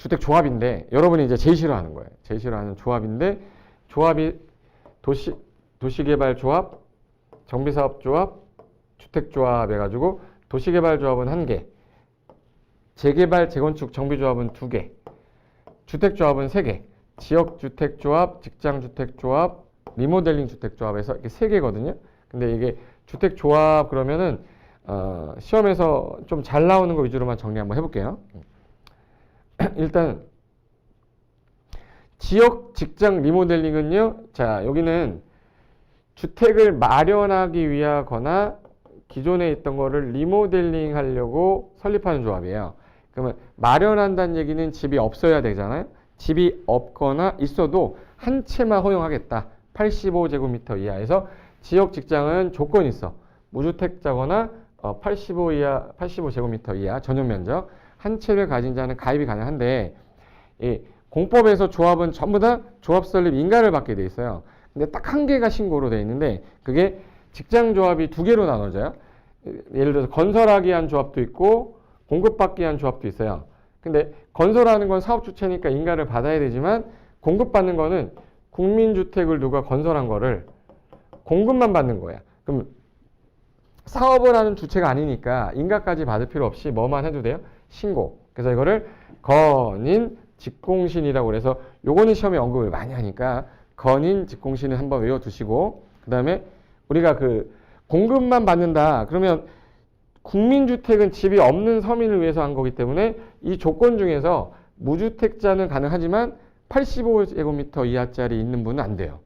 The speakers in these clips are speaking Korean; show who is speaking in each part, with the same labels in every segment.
Speaker 1: 주택조합인데 여러분이 이제 제일 싫어하는 거예요. 제일 싫어하는 조합인데 조합이 도시개발조합, 정비사업조합, 주택조합 해가지고 도시개발조합은 1개, 재개발, 재건축, 정비조합은 2개, 주택조합은 3개, 지역주택조합, 직장주택조합, 리모델링 주택조합에서 이렇게 3개거든요. 근데 이게 주택조합 그러면은 시험에서 좀 잘 나오는 거 위주로만 정리 한번 해볼게요. 일단 지역, 직장, 리모델링은요. 자, 여기는 주택을 마련하기 위하거나 기존에 있던 거를 리모델링 하려고 설립하는 조합이에요. 그러면 마련한다는 얘기는 집이 없어야 되잖아요. 집이 없거나 있어도 한 채만 허용하겠다. 85제곱미터 이하에서 지역 직장은 조건이 있어. 무주택자거나 85제곱미터 이하 전용 면적 한 채를 가진 자는 가입이 가능한데 이 공법에서 조합은 전부 다 조합 설립 인가를 받게 돼 있어요. 근데 딱 1개가 신고로 돼 있는데 그게 직장 조합이 2개로 나눠져요. 예를 들어서 건설하기 위한 조합도 있고 공급받기 위한 조합도 있어요. 근데 건설하는 건 사업 주체니까 인가를 받아야 되지만 공급받는 거는 국민주택을 누가 건설한 거를 공급만 받는 거야. 그럼 사업을 하는 주체가 아니니까 인가까지 받을 필요 없이 뭐만 해도 돼요? 신고. 그래서 이거를 건인 직공신이라고 그래서 요거는 시험에 언급을 많이 하니까 건인 직공신을 한번 외워두시고 그 다음에 우리가 그 공급만 받는다 그러면 국민주택은 집이 없는 서민을 위해서 한 거기 때문에 이 조건 중에서 무주택자는 가능하지만 85제곱미터 이하짜리 있는 분은 안 돼요.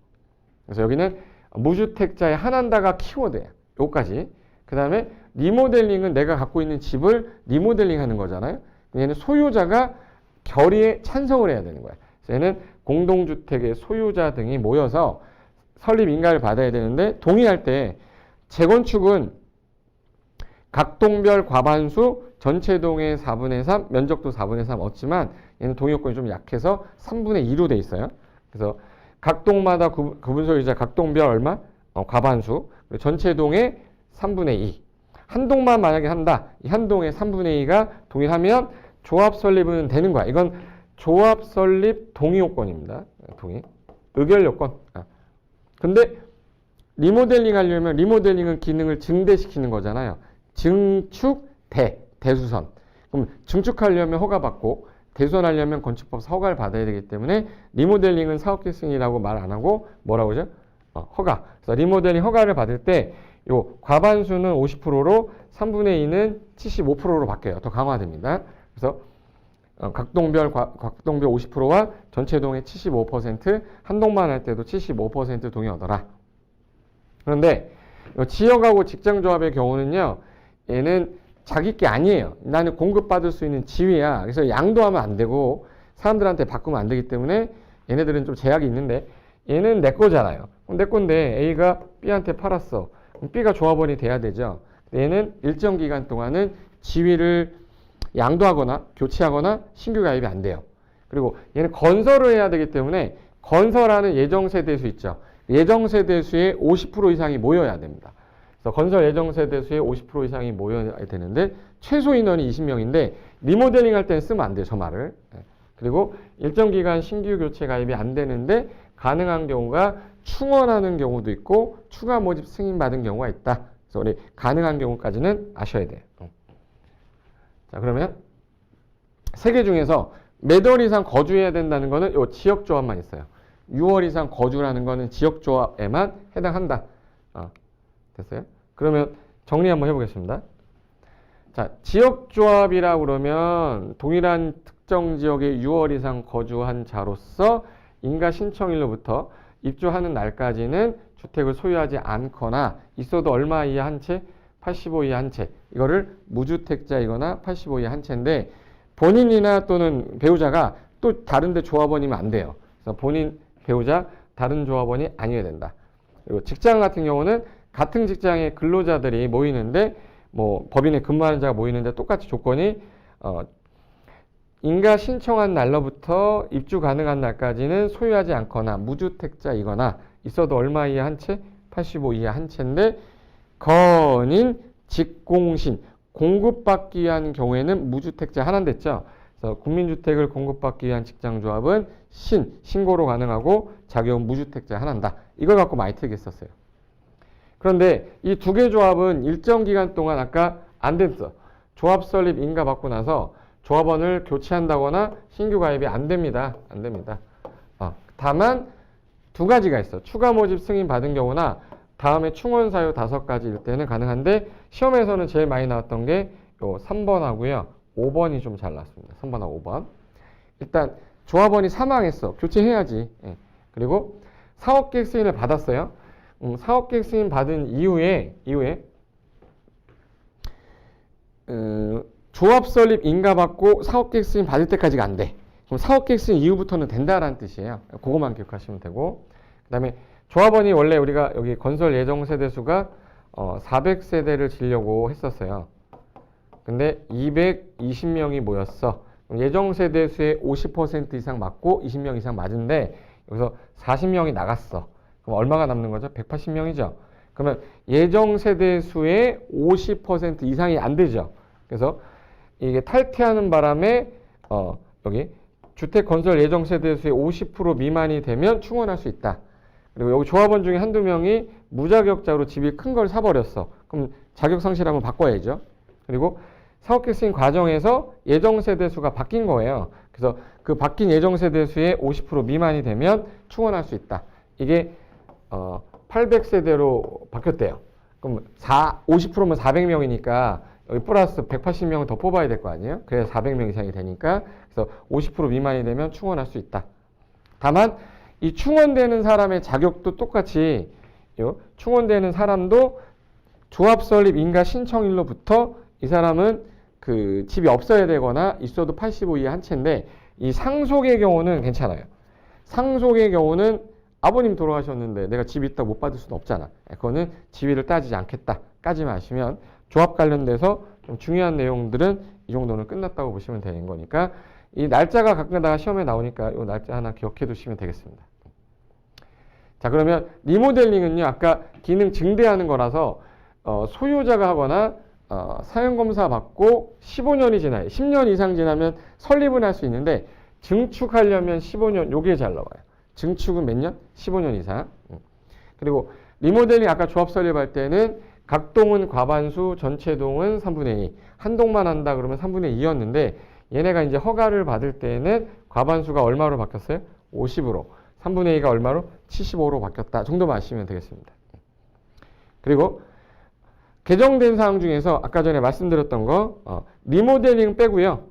Speaker 1: 그래서 여기는 무주택자의 한한다가 키워드예요. 요거까지. 그 다음에 리모델링은 내가 갖고 있는 집을 리모델링 하는 거잖아요. 얘는 소유자가 결의에 찬성을 해야 되는 거야. 그래서 얘는 공동주택의 소유자 등이 모여서 설립 인가를 받아야 되는데 동의할 때 재건축은 각 동별 과반수 전체 동의 4분의 3, 면적도 4분의 3 얻지만 얘는 동의 요건이 좀 약해서 3분의 2로 돼 있어요. 그래서 각 동마다 구분 소유자 각 동별 얼마? 과반수. 전체 동의 3분의 2. 한 동만 만약에 한다. 이 한 동의 3분의 2가 동의하면 조합 설립은 되는 거야. 이건 조합 설립 동의 요건입니다. 동의. 의결 요건. 근데 리모델링 하려면 리모델링은 기능을 증대시키는 거잖아요. 증축, 대수선. 그럼 증축하려면 허가받고 대수선하려면 건축법상 허가를 받아야 되기 때문에 리모델링은 사업계승이라고 말 안 하고 뭐라고 하죠? 허가. 그래서 리모델링 허가를 받을 때 요 과반수는 50%로 3분의 2는 75%로 바뀌어요. 더 강화됩니다. 그래서 각 동별 50%와 전체 동의 75%, 한 동만 할 때도 75% 동의 얻어라. 그런데 지역하고 직장조합의 경우는요. 얘는 자기 게 아니에요. 나는 공급받을 수 있는 지위야. 그래서 양도하면 안 되고 사람들한테 바꾸면 안 되기 때문에 얘네들은 좀 제약이 있는데 얘는 내 거잖아요. 내 건데 A가 B한테 팔았어. 그럼 B가 조합원이 돼야 되죠. 얘는 일정 기간 동안은 지위를 양도하거나 교체하거나 신규 가입이 안 돼요. 그리고 얘는 건설을 해야 되기 때문에 건설하는 예정세대수 있죠. 예정세대수의 50% 이상이 모여야 됩니다. 그래서 건설 예정세대수의 50% 이상이 모여야 되는데 최소 인원이 20명인데 리모델링 할 때는 쓰면 안 돼요. 저 말을. 그리고 일정 기간 신규 교체 가입이 안 되는데 가능한 경우가 충원하는 경우도 있고 추가 모집 승인받은 경우가 있다. 그래서 우리 가능한 경우까지는 아셔야 돼요. 자, 그러면 3개 중에서 몇 월 이상 거주해야 된다는 거는 이 지역조합만 있어요. 6월 이상 거주라는 거는 지역조합에만 해당한다. 됐어요? 그러면 정리 한번 해보겠습니다. 자, 지역조합이라고 그러면 동일한 특정 지역에 6월 이상 거주한 자로서 인가 신청일로부터 입주하는 날까지는 주택을 소유하지 않거나 있어도 얼마 이하 한 채? 85 이하 한 채. 이거를 무주택자이거나 85 이하 한 채인데 본인이나 또는 배우자가 또 다른데 조합원이면 안 돼요. 그래서 본인, 배우자, 다른 조합원이 아니어야 된다. 그리고 직장 같은 경우는 같은 직장의 근로자들이 모이는데 뭐 법인에 근무하는 자가 모이는데 똑같이 조건이 인가 신청한 날로부터 입주 가능한 날까지는 소유하지 않거나 무주택자이거나 있어도 얼마 이하 한 채? 85 이하 한 채인데 건인 직공신 공급받기 위한 경우에는 무주택자 하나 됐죠. 그래서 국민주택을 공급받기 위한 직장조합은 신고로 가능하고 자격은 무주택자 하나다. 이걸 갖고 많이 틀겠었어요. 그런데 이 두 개 조합은 일정 기간 동안 아까 안 됐어. 조합 설립 인가 받고 나서 조합원을 교체한다거나 신규 가입이 안 됩니다. 안 됩니다. 다만 두 가지가 있어. 추가 모집 승인 받은 경우나 다음에 충원 사유 5가지일 때는 가능한데 시험에서는 제일 많이 나왔던 게 요 3번하고요. 5번이 좀 잘 나왔습니다. 3번하고 5번. 일단 조합원이 사망했어. 교체해야지. 예. 그리고 사업계획 승인을 받았어요. 사업계획 승인 받은 이후에 조합 설립 인가 받고 사업계획 승인 받을 때까지가 안 돼. 그럼 사업계획 승인 이후부터는 된다라는 뜻이에요. 그거만 기억하시면 되고, 그 다음에 조합원이 원래 우리가 여기 건설 예정 세대 수가 400세대를 지려고 했었어요. 근데 220명이 모였어. 예정 세대 수의 50% 이상 맞고 20명 이상 맞은데 여기서 40명이 나갔어. 그럼 얼마가 남는 거죠? 180명이죠. 그러면 예정 세대 수의 50% 이상이 안 되죠. 그래서 이게 탈퇴하는 바람에 여기 주택 건설 예정 세대 수의 50% 미만이 되면 충원할 수 있다. 그리고 여기 조합원 중에 한두 명이 무자격자로 집이 큰 걸 사버렸어. 그럼 자격 상실하면 바꿔야죠. 그리고 사업계획 승인 과정에서 예정 세대 수가 바뀐 거예요. 그래서 그 바뀐 예정 세대 수의 50% 미만이 되면 충원할 수 있다. 이게 800세대로 바뀌었대요. 그럼 50%면 400명이니까 여기 플러스 180명을 더 뽑아야 될 거 아니에요? 그래야 400명 이상이 되니까. 그래서 50% 미만이 되면 충원할 수 있다. 다만 이 충원되는 사람의 자격도 똑같이 충원되는 사람도 조합 설립 인가 신청일로부터 이 사람은 그 집이 없어야 되거나 있어도 85 이하 한 채인데 이 상속의 경우는 괜찮아요. 상속의 경우는 아버님 돌아가셨는데 내가 집이 있다고 못 받을 수는 없잖아. 그거는 지위를 따지지 않겠다까지만 하시면 조합 관련돼서 좀 중요한 내용들은 이 정도는 끝났다고 보시면 되는 거니까 이 날짜가 가끔가다 시험에 나오니까 이 날짜 하나 기억해 두시면 되겠습니다. 자, 그러면 리모델링은요, 아까 기능 증대하는 거라서 소유자가 하거나 사용검사 받고 15년이 지나요. 10년 이상 지나면 설립은 할 수 있는데 증축하려면 15년, 요게 잘 나와요. 증축은 몇 년? 15년 이상. 그리고 리모델링 아까 조합 설립할 때는 각 동은 과반수, 전체 동은 3분의 2. 한 동만 한다 그러면 3분의 2였는데 얘네가 이제 허가를 받을 때는 과반수가 얼마로 바뀌었어요? 50으로. 3분의 2가 얼마로? 75로 바뀌었다. 정도만 아시면 되겠습니다. 그리고 개정된 사항 중에서 아까 전에 말씀드렸던 거 리모델링 빼고요.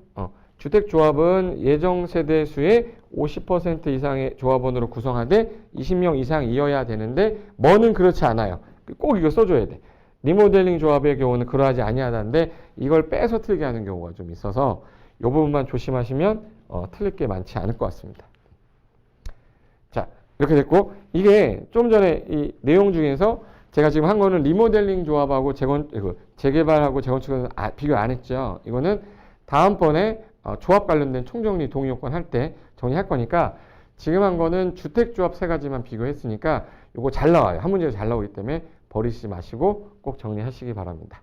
Speaker 1: 주택조합은 예정 세대 수의 50% 이상의 조합원으로 구성하되 20명 이상이어야 되는데 뭐는 그렇지 않아요. 꼭 이거 써줘야 돼. 리모델링 조합의 경우는 그러하지 아니하다는데 이걸 빼서 틀게 하는 경우가 좀 있어서 이 부분만 조심하시면 틀릴 게 많지 않을 것 같습니다. 자, 이렇게 됐고 이게 좀 전에 이 내용 중에서 제가 지금 한 거는 리모델링 조합하고 재개발하고 재건축은 비교 안 했죠. 이거는 다음번에 조합 관련된 총정리 동의 요건 할 때 정리할 거니까 지금 한 거는 주택조합 3가지만 비교했으니까 이거 잘 나와요. 한 문제로 잘 나오기 때문에 버리시지 마시고 꼭 정리하시기 바랍니다.